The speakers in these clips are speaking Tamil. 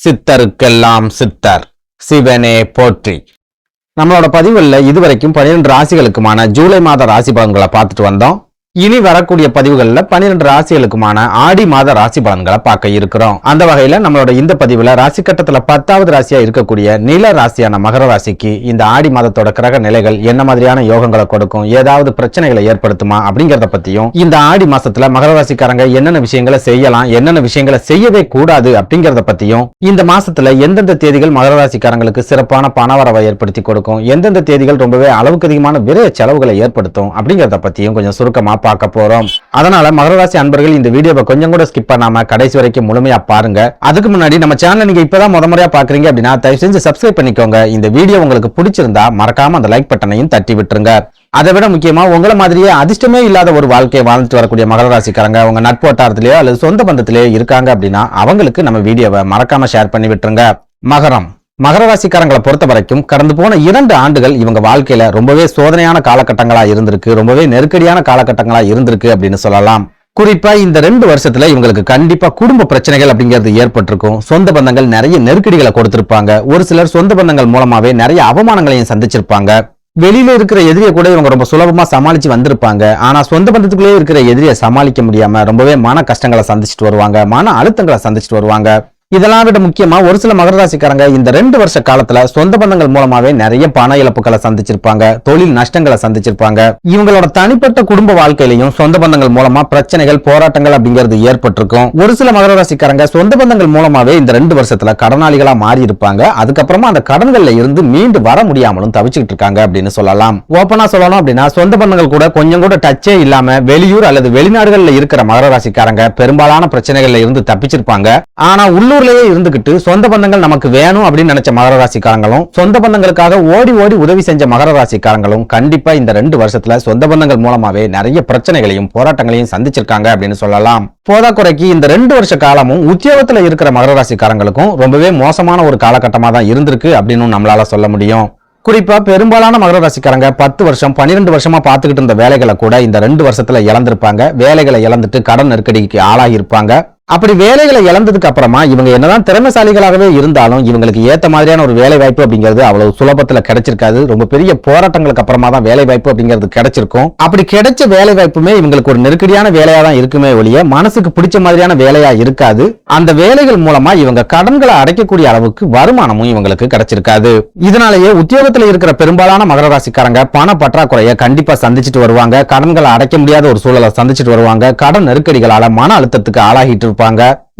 சித்தருக்கெல்லாம் சித்தர் சிவனே போற்றி. நம்மளோட பதிவுல இதுவரைக்கும் 12 ராசிகளுக்குமான ஜூலை மாத ராசி பலன்களை பார்த்துட்டு வந்தோம். இனி வரக்கூடிய பதிவுகள்ல 12 ராசிகளுக்குமான ஆடி மாத ராசி பலன்களை பார்க்க இருக்கிறோம். அந்த வகையில நம்மளோட இந்த பதிவுல ராசி கட்டத்துல 10வது ராசியா இருக்கக்கூடிய நீல ராசியான மகர ராசிக்கு இந்த ஆடி மாதத்தோட கிரக நிலைகள் என்ன மாதிரியான யோகங்களை கொடுக்கும், ஏதாவது பிரச்சனைகளை ஏற்படுத்துமா அப்படிங்கறத பத்தியும், இந்த ஆடி மாசத்துல மகர ராசிக்காரங்க என்னென்ன விஷயங்களை செய்யலாம், என்னென்ன விஷயங்களை செய்யவே கூடாது அப்படிங்கறத பத்தியும், இந்த மாசத்துல எந்தெந்த தேதிகள் மகர ராசிக்காரங்களுக்கு சிறப்பான பணவரவை ஏற்படுத்தி கொடுக்கும், எந்தெந்த தேதிகள் ரொம்பவே அளவுக்கு அதிகமான விரைய செலவுகளை ஏற்படுத்தும் அப்படிங்கறத பத்தியும் கொஞ்சம் சுருக்கமா பார்க்க போறோம். அதனால மகர ராசி அன்பர்கள் இந்த வீடியோவை கொஞ்சம் கூட ஸ்கிப் பண்ணாம கடைசி வரைக்கும் முழுமையா பாருங்க. அதுக்கு முன்னாடி நம்ம சேனலை நீங்க இப்பதான் முறையா பாக்குறீங்க அப்படின்னா தயவு செஞ்சு சப்ஸ்கிரைப் பண்ணிக்கோங்க. இந்த வீடியோ உங்களுக்கு பிடிச்சிருந்தா மறக்காம அந்த லைக் பட்டனையும் தட்டி விட்டுருங்க. அதை விட முக்கியமா உங்களை மாதிரியே அதிர்ஷ்டமே இல்லாத ஒரு வாழ்க்கையை வாழ்ந்துட்டு வரக்கூடிய மகர ராசிக்காரங்க உங்க நட்பு வட்டாரத்திலேயோ அல்லது சொந்த பந்தத்திலேயோ இருக்காங்க அப்படின்னா அவங்களுக்கு நம்ம வீடியோவை மறக்காம ஷேர் பண்ணி விட்டுருங்க. மகர ராசிக்காரங்களை பொறுத்த வரைக்கும் கடந்து போன 2 ஆண்டுகள் இவங்க வாழ்க்கையில ரொம்பவே சோதனையான காலகட்டங்களா இருந்திருக்கு, ரொம்பவே நெருக்கடியான காலகட்டங்களா இருந்திருக்கு அப்படின்னு சொல்லலாம். குறிப்பா இந்த 2 வருஷத்துல இவங்களுக்கு கண்டிப்பா குடும்ப பிரச்சனைகள் அப்படிங்கிறது ஏற்பட்டிருக்கும். சொந்த பந்தங்கள் நிறைய நெருக்கடிகளை கொடுத்திருப்பாங்க. ஒரு சிலர் சொந்த பந்தங்கள் மூலமாவே நிறைய அவமானங்களையும் சந்திச்சிருப்பாங்க. வெளியில இருக்கிற எதிரியை கூட இவங்க ரொம்ப சுலபமா சமாளிச்சு வந்திருப்பாங்க. ஆனா சொந்த பந்தத்துக்குள்ளே இருக்கிற எதிரியை சமாளிக்க முடியாம ரொம்பவே மன கஷ்டங்களை சந்திச்சுட்டு வருவாங்க, மன அழுத்தங்களை சந்திச்சுட்டு வருவாங்க. இதெல்லாம் விட முக்கியமா ஒரு சில மகர ராசிக்காரங்க இந்த 2 வருஷ காலத்துல சொந்த பந்தங்கள் மூலமாவே நிறைய பண இழப்புகளை சந்திச்சிருப்பாங்க, தொழில் நஷ்டங்களை சந்திச்சிருப்பாங்க. இவங்களோட தனிப்பட்ட குடும்ப வாழ்க்கையிலையும் சொந்த பந்தங்கள் மூலமா பிரச்சனைகள், போராட்டங்கள் அப்படிங்கிறது ஏற்பட்டிருக்கும். ஒரு சில மகர ராசிக்காரங்க சொந்த பந்தங்கள் மூலமாவே இந்த 2 வருஷத்துல கடனாளிகளா மாறி இருப்பாங்க. அதுக்கப்புறமா அந்த கடன்கள்ல இருந்து மீண்டு வர முடியாமலும் தவிச்சுக்கிட்டு இருக்காங்க அப்படின்னு சொல்லலாம். ஓப்பனா சொல்லணும் அப்படின்னா சொந்த பந்தங்கள் கூட கொஞ்சம் கூட டச்சே இல்லாம வெளியூர் அல்லது வெளிநாடுகள்ல இருக்கிற மகர ராசிக்காரங்க பெரும்பாலான பிரச்சனைகள்ல இருந்து தப்பிச்சிருப்பாங்க. ஆனா உள்ளூர்லயே இருந்துகிட்டு சொந்த பந்தங்கள் நமக்கு வேணும் அப்படின்னு நினைச்ச மகர ராசிக்காரங்களும், சொந்த பந்தங்களுக்காக ஓடி ஓடி உதவி செஞ்ச மகர ராசிக்காரங்களும் கண்டிப்பா இந்த 2 வருஷத்துல சொந்த பந்தங்கள் மூலமாவே நிறைய பிரச்சனைகளையும் போராட்டங்களையும் சந்திச்சிருக்காங்க அப்படின்னு சொல்லலாம். போதாக்குறைக்கு இந்த 2 வருஷ காலமும் உத்தியோகத்துல இருக்கிற மகர ராசிக்காரங்களுக்கும் ரொம்பவே மோசமான ஒரு காலகட்டமா தான் இருந்திருக்கு அப்படின்னு நம்மளால சொல்ல முடியும். குறிப்பா பெரும்பாலான மகர ராசிக்காரங்க 10 வருஷம் 12 வருஷமா பார்த்துக்கிட்டு இருந்த வேலைகளை கூட இந்த 2 வருஷத்துல இழந்திருப்பாங்க. வேலைகளை இழந்துட்டு கடன் நெருக்கடிக்கு ஆளாகி இருப்பாங்க. அப்படி வேலைகளை இழந்ததுக்கு அப்புறமா இவங்க என்னதான் திறமைசாலிகளாகவே இருந்தாலும் இவங்களுக்கு ஏத்த மாதிரியான ஒரு வேலை வாய்ப்பு அப்படிங்கிறது அவ்வளவு சுலபத்துல கிடைச்சிருக்காது. ரொம்ப பெரிய போராட்டங்களுக்கு அப்புறமா தான் வேலை வாய்ப்பு அப்படிங்கிறது கிடைச்சிருக்கும். அப்படி கிடைச்ச வேலை வாய்ப்புமே இவங்களுக்கு ஒரு நெருக்கடியான வேலையா தான் இருக்குமே ஒழிய மனசுக்கு பிடிச்ச மாதிரியான வேலையா இருக்காது. அந்த வேலைகள் மூலமா இவங்க கடன்களை அடைக்கக்கூடிய அளவுக்கு வருமானமும் இவங்களுக்கு கிடைச்சிருக்காது. இதனாலேயே உத்தியோகத்துல இருக்கிற பெரும்பாலான மகர ராசிக்காரங்க பண பற்றாக்குறைய கண்டிப்பா சந்திச்சுட்டு வருவாங்க. கடன்களை அடைக்க முடியாத ஒரு சூழலை சந்திச்சுட்டு வருவாங்க. கடன் நெருக்கடிகளால மன அழுத்தத்துக்கு ஆளாகிட்டு இருப்பாங்க.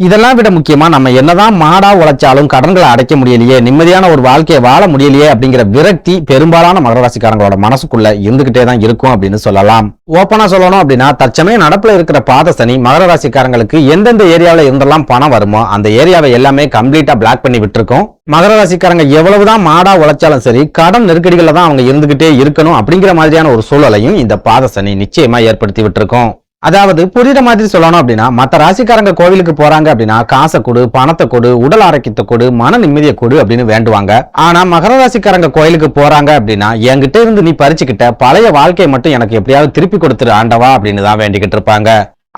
இதெல்லாம் விட முக்கியமா நம்ம என்னதான் மாடா உழைச்சாலும் கடன்களை அடைக்க முடியலையே, நிம்மதியான ஒரு வாழ்க்கையை வாழ முடியலையே அப்படிங்கிற விரக்தி பெரும்பாலான மகர ராசிக்காரங்களோட மனசுக்குள்ள இருந்துகிட்டே தான் இருக்கும் அப்படின்னு சொல்லலாம். ஓப்பனா சொல்லணும் அப்படின்னா தற்சமயம் நடப்புல இருக்கிற பாத சனி மகர ராசிக்காரங்களுக்கு எந்தெந்த ஏரியாவில இருந்தெல்லாம் பணம் வருமோ அந்த ஏரியாவை எல்லாமே கம்ப்ளீட்டா பிளாக் பண்ணி விட்டுருக்கும். மகர ராசிக்காரங்க எவ்வளவுதான் மாடா உழைச்சாலும் சரி கடன் நெருக்கடிகள்ல தான் அவங்க இருந்துகிட்டே இருக்கணும் அப்படிங்கிற மாதிரியான ஒரு சூழலையும் இந்த பாத சனி நிச்சயமா ஏற்படுத்தி விட்டுருக்கும். அதாவது புரியுற மாதிரி சொல்லணும் அப்படின்னா மற்ற ராசிக்காரங்க கோவிலுக்கு போறாங்க அப்படின்னா காசை கொடு, பணத்தை கொடு, உடல் ஆரோக்கியத்தை கொடு, மன நிம்மதியை கொடு அப்படின்னு வேண்டுவாங்க. ஆனா மகர ராசிக்காரங்க கோயிலுக்கு போறாங்க அப்படின்னா என்கிட்ட இருந்து நீ பறிச்சுக்கிட்ட பழைய வாழ்க்கையை மட்டும் எனக்கு எப்படியாவது திருப்பி கொடுத்துரு ஆண்டவா அப்படின்னு தான் வேண்டிக்கிட்டு இருப்பாங்க.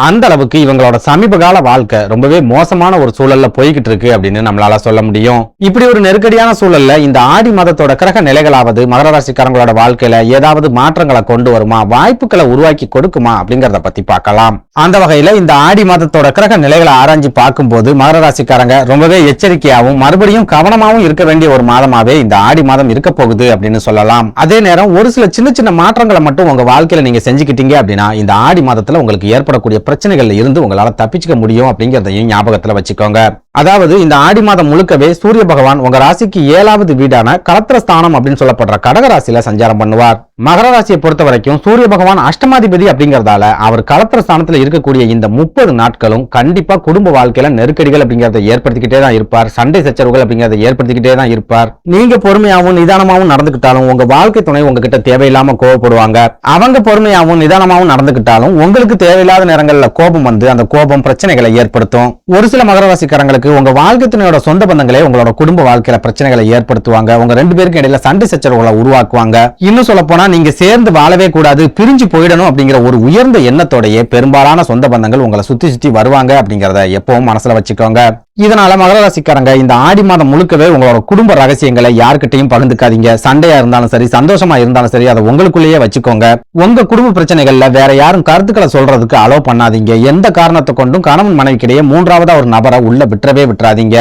அந்த அளவுக்கு இவங்களோட சமீப கால வாழ்க்கை ரொம்பவே மோசமான ஒரு சூழல்ல போய்கிட்டு இருக்கு அப்படின்னு நம்மளால சொல்ல முடியும். இப்படி ஒரு நெருக்கடியான சூழல்ல இந்த ஆடி மாதத்தோட கிரக நிலைகளாவது மகர ராசிக்காரங்களோட வாழ்க்கையில ஏதாவது மாற்றங்களை கொண்டு வருமா, வாய்ப்புகளை உருவாக்கி கொடுக்குமா அப்படிங்கறத பத்தி பார்க்கலாம். அந்த வகையில இந்த ஆடி மாதத்தோட கிரக நிலைகளை ஆராய்ச்சி பார்க்கும்போது மகர ராசிக்காரங்க ரொம்பவே எச்சரிக்கையாகவும் மறுபடியும் கவனமாகவும் இருக்க வேண்டிய ஒரு மாதமாவே இந்த ஆடி மாதம் இருக்க போகுது அப்படின்னு சொல்லலாம். அதே நேரம் ஒரு சில சின்ன சின்ன மாற்றங்களை மட்டும் உங்க வாழ்க்கையில நீங்க செஞ்சுக்கிட்டீங்க அப்படின்னா இந்த ஆடி மாதத்துல உங்களுக்கு ஏற்படக்கூடிய பிரச்சனைகள்ல இருந்து உங்களால தப்பிச்சுக்க முடியும் அப்படிங்கறதையும் ஞாபகத்துல வச்சுக்கோங்க. அதாவது இந்த ஆடி மாதம் முழுக்கவே சூரிய பகவான் உங்க ராசிக்கு 7வது வீடான கலத்திரஸ்தானம் அப்படின்னு சொல்லப்படுற கடக ராசியில சஞ்சாரம் பண்ணுவார். மகர ராசியை பொறுத்த வரைக்கும் சூரிய பகவான் அஷ்டமாதிபதி அப்படிங்கறதால அவர் கலத்திரஸ்தானத்துல இருக்கக்கூடிய இந்த 30 நாட்களும் கண்டிப்பா குடும்ப வாழ்க்கையில நெருக்கடிகள் அப்படிங்கறத ஏற்படுத்திக்கிட்டே தான் இருப்பார். சண்டை சச்சரவுகள் அப்படிங்கறத ஏற்படுத்திக்கிட்டே தான் இருப்பார். நீங்க பொறுமையாவும் நிதானமாவும் நடந்துகிட்டாலும் உங்க வாழ்க்கை துணை உங்ககிட்ட தேவையில்லாம கோவப்படுவாங்க. அவங்க பொறுமையாவும் நிதானமாவும் நடந்துகிட்டாலும் உங்களுக்கு தேவையில்லாத நேரங்கள்ல கோபம் வந்து அந்த கோபம் பிரச்சனைகளை ஏற்படுத்தும். ஒரு சில மகர ராசிக்காரங்களுக்கு உங்க வாழ்க்கை துணையோட சொந்த பந்தங்களே உங்களோட குடும்ப வாழ்க்கையில பிரச்சனைகளை ஏற்படுத்துவாங்க. உங்க 2 பேருக்கு இடையில சண்டை சச்சரவுகளை உருவாக்குவாங்க. இன்னும் சொல்ல போனா நீங்க சேர்ந்து வாழவே கூடாது, பிரிஞ்சு போயிடணும் அப்படிங்கிற ஒரு உயர்ந்த எண்ணத்தோடயே பெரும்பாலான சொந்த பந்தங்கள் உங்களை சுத்தி சுத்தி வருவாங்க அப்படிங்கறத எப்பவும் மனசுல வச்சுக்கோங்க. இதனால மகர ராசிக்காரங்க இந்த ஆடி மாதம் முழுக்கவே உங்களோட குடும்ப ரகசியங்களை யார்கிட்டையும் பகிர்ந்துக்காதீங்க. சண்டையா இருந்தாலும் சரி, சந்தோஷமா இருந்தாலும் சரி, அதை உங்களுக்குள்ளேயே வச்சுக்கோங்க. உங்க குடும்ப பிரச்சனைகள்ல வேற யாரும் கருத்துக்களை சொல்றதுக்கு அலோ பண்ணாதீங்க. எந்த காரணத்தை கொண்டும் கணவன் மனைவிக்கிடையே மூன்றாவதா ஒரு நபரை உள்ள விட்டுறாதீங்க.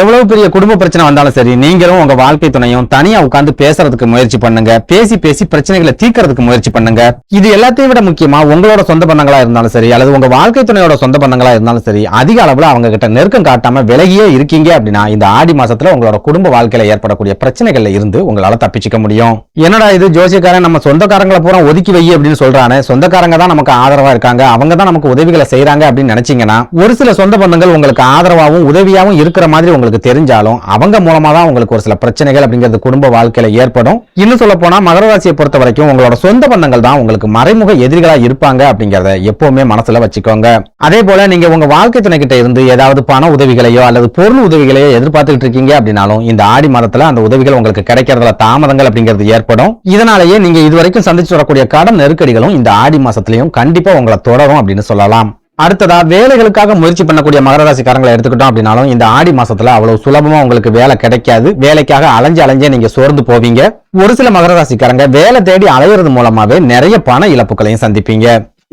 எவ்வளவு பெரிய குடும்ப பிரச்சனை வந்தாலும் சரி, நீங்களும் உங்க வாழ்க்கை துணையும் தனியா உட்கார்ந்து பேசுறதுக்கு முயற்சி பண்ணுங்க. பேசி பிரச்சனைகளை தீர்க்கறதுக்கு முயற்சி பண்ணுங்க. இது எல்லாத்தையும் விட முக்கியமா உங்களோட சொந்த பந்தங்களா இருந்தாலும் சரி, அல்லது உங்க வாழ்க்கை துணையோட சொந்த பந்தங்களா இருந்தாலும் சரி, அதிக அளவுல அவங்க கிட்ட நெருக்கம் காட்டாம விலகியே இருக்கீங்க அப்படின்னா இந்த ஆடி மாசத்துல உங்களோட குடும்ப வாழ்க்கையில ஏற்படக்கூடிய பிரச்சனைகள்ல இருந்து உங்களால தப்பிச்சுக்க முடியும். என்னடா இது ஜோசியக்காரன் நம்ம சொந்தக்காரங்களை பூரா ஒதுக்கி வை அப்படின்னு சொல்றானே, சொந்தக்காரங்க தான் நமக்கு ஆதரவா இருக்காங்க, அவங்க தான் நமக்கு உதவிகளை செய்யறாங்க அப்படின்னு நினைச்சீங்கன்னா, ஒரு சில சொந்த பந்தங்கள் உங்களுக்கு ஆதரவாகவும் உதவியாகவும் இருக்கிற மாதிரி உங்களுக்கு தெரிஞ்சாலும் அவங்க மூலமா தான் உங்களுக்கு ஒரு சில பிரச்சனைகள் அப்படிங்கிறது குடும்ப வாழ்க்கையில ஏற்படும். இன்னும் சொல்ல போனா மகர ராசியை பொறுத்த வரைக்கும் உங்களோட சொந்த பந்தங்கள் தான் உங்களுக்கு மறைமுக எதிரிகளா இருப்பாங்க அப்படிங்கறத எப்பவுமே மனசுல வச்சுக்கோங்க. அதே போல நீங்க உங்க வாழ்க்கை துணை கிட்ட இருந்து ஏதாவது பண உதவிகளையோ அல்லது பொருள் உதவிகளையோ எதிர்பார்த்துட்டு இருக்கீங்க அப்படின்னாலும் இந்த ஆடி மாதத்துல அந்த உதவிகள் உங்களுக்கு கிடைக்கிறதுல தாமதங்கள் அப்படிங்கிறது ஏற்படும். இதனாலேயே நீங்க இதுவரைக்கும் சந்திச்சு வரக்கூடிய கடன் நெருக்கடிகளும் இந்த ஆடி மாசத்திலையும் கண்டிப்பா உங்களை தொடரும் அப்படின்னு சொல்லலாம். அடுத்ததா வேலைகளுக்காக முயற்சி பண்ணக்கூடிய மகர ராசிக்காரங்களை எடுத்துக்கிட்டோம் அப்படின்னாலும் இந்த ஆடி மாசத்துல அவ்வளவு சுலபமா உங்களுக்கு வேலை கிடைக்காது. வேலைக்காக அலைஞ்சே நீங்க சோர்ந்து போவீங்க. ஒரு சில மகர ராசிக்காரங்க வேலை தேடி அலையிறது மூலமாவே நிறைய பண இழப்புகளையும் சந்திப்பீங்க.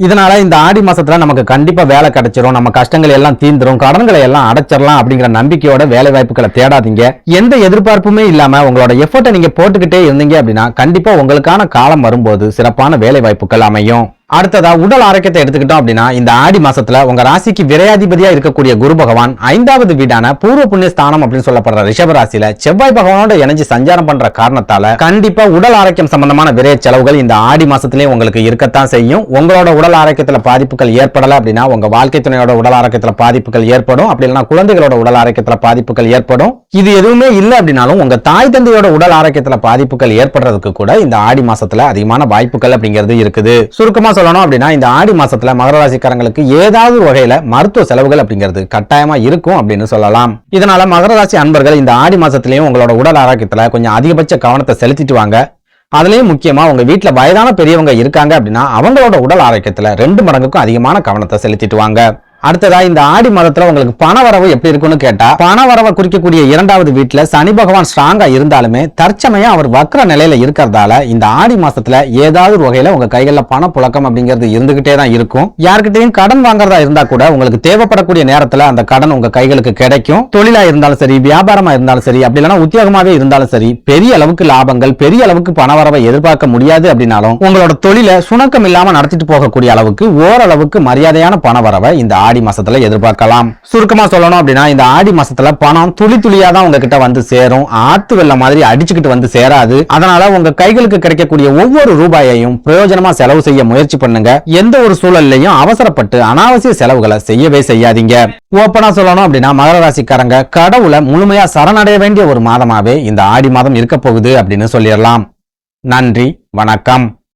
இதனால இந்த ஆடி மாசத்துல நமக்கு கண்டிப்பா வேலை கிடைச்சிரும், நம்ம கஷ்டங்கள் எல்லாம் தீந்துரும், கடன்களை எல்லாம் அடைச்சிடலாம் அப்படிங்கிற நம்பிக்கையோட வேலை வாய்ப்புகளை தேடாதீங்க. எந்த எதிர்பார்ப்புமே இல்லாம உங்களோட எஃபர்ட்டை நீங்க போட்டுக்கிட்டே இருந்தீங்க அப்படின்னா கண்டிப்பா உங்களுக்கான காலம் வரும்போது சிறப்பான வேலை வாய்ப்புகள் அமையும். அடுத்ததா உடல் ஆரோக்கியத்தை எடுத்துக்கிட்டோம் அப்படின்னா இந்த ஆடி மாசத்துல உங்க ராசிக்கு விரையாதிபதியா இருக்கக்கூடிய குரு பகவான் 5வது வீடான பூர்வ புண்ணிய ஸ்தானம் அப்படின்னு சொல்லப்படுற ரிஷப ராசியில செவ்வாய் பகவானோட இணைஞ்சு சஞ்சாரம் பண்ற காரணத்தால கண்டிப்பா உடல் ஆரோக்கியம் சம்பந்தமான விரைய செலவுகள் இந்த ஆடி மாசத்திலேயே உங்களுக்கு இருக்கத்தான் செய்யும். உங்களோட உடல் ஆரோக்கியத்துல பாதிப்புகள் ஏற்படல அப்படின்னா உங்க வாழ்க்கை துணையோட உடல் ஆரோக்கியத்துல பாதிப்புகள் ஏற்படும். அப்படி இல்லைன்னா குழந்தைகளோட உடல் ஆரோக்கியத்துல பாதிப்புகள் ஏற்படும். இது எதுவுமே இல்லை அப்படின்னாலும் உங்க தாய் தந்தையோட உடல் ஆரோக்கியத்துல பாதிப்புகள் ஏற்படுறதுக்கு கூட இந்த ஆடி மாசத்துல அதிகமான வாய்ப்புகள் அப்படிங்கிறது இருக்குது. சுருக்கமா சொல்லணும் அப்படின்னா இந்த ஆடி மாசத்துல மகர ராசிக்காரங்களுக்கு ஏதாவது வகையில மருத்துவ செலவுகள் அப்படிங்கிறது கட்டாயமா இருக்கும் அப்படின்னு சொல்லலாம். இதனால மகர ராசி அன்பர்கள் இந்த ஆடி மாசத்திலையும் உங்களோட உடல் ஆரோக்கியத்துல கொஞ்சம் அதிகபட்ச கவனத்தை செலுத்திட்டு வாங்க. அதுலயும் முக்கியமா உங்க வீட்டுல வயதான பெரியவங்க இருக்காங்க அப்படின்னா அவங்களோட உடல் ஆரோக்கியத்துல 2 மடங்குக்கும் அதிகமான கவனத்தை செலுத்திட்டு வாங்க. அடுத்ததா இந்த ஆடி மாதத்துல உங்களுக்கு பண வரவு எப்படி இருக்குன்னு கேட்டா, பண வரவை குறிக்கக்கூடிய 2வது வீட்டுல சனி பகவான் ஸ்ட்ராங்கா இருந்தாலுமே தற்சமயம் அவர் வக்ர நிலையில இருக்கிறதால இந்த ஆடி மாசத்துல ஏதாவது ஒரு வகையில உங்க கைகள்ல பண புழக்கம் அப்படிங்கிறது இருந்துகிட்டே தான் இருக்கும். யார்கிட்டையும் கடன் வாங்குறதா இருந்தா கூட உங்களுக்கு தேவைப்படக்கூடிய நேரத்துல அந்த கடன் உங்க கைகளுக்கு கிடைக்கும். தொழிலா இருந்தாலும் சரி, வியாபாரமா இருந்தாலும் சரி, அப்படி இல்லைன்னா உத்தியோகமாவே இருந்தாலும் சரி, பெரிய அளவுக்கு லாபங்கள், பெரிய அளவுக்கு பண வரவை எதிர்பார்க்க முடியாது அப்படின்னாலும் உங்களோட தொழிலை சுணக்கம் இல்லாம நடத்திட்டு போகக்கூடிய அளவுக்கு ஓரளவுக்கு மரியாதையான பண வரவை இந்த ஆடி மாசத்துல எதிர்பார்க்கலாம். சுருக்கமா சொல்லணும் அப்படின்னா இந்த ஆடி மாசத்துல பணம் துளி துளியா தான் உங்ககிட்ட வந்து சேரும். ஆத்து வெள்ளம் மாதிரி அடிச்சுக்கிட்டு வந்து சேராது. அதனால உங்க கைகளுக்கு கிடைக்கக்கூடிய ஒவ்வொரு ரூபாயையும் பிரயோஜனமா செலவு செய்ய முயற்சி பண்ணுங்க. எந்த ஒரு சூழல்லையும் அவசரப்பட்டு அனாவசிய செலவுகளை செய்யவே செய்யாதீங்க. ஓப்பனா சொல்லணும் அப்படின்னா மகர ராசிக்காரங்க கடவுளை முழுமையா சரணடைய வேண்டிய ஒரு மாதமாவே இந்த ஆடி மாதம் இருக்க போகுது அப்படின்னு சொல்லிடலாம். நன்றி, வணக்கம்.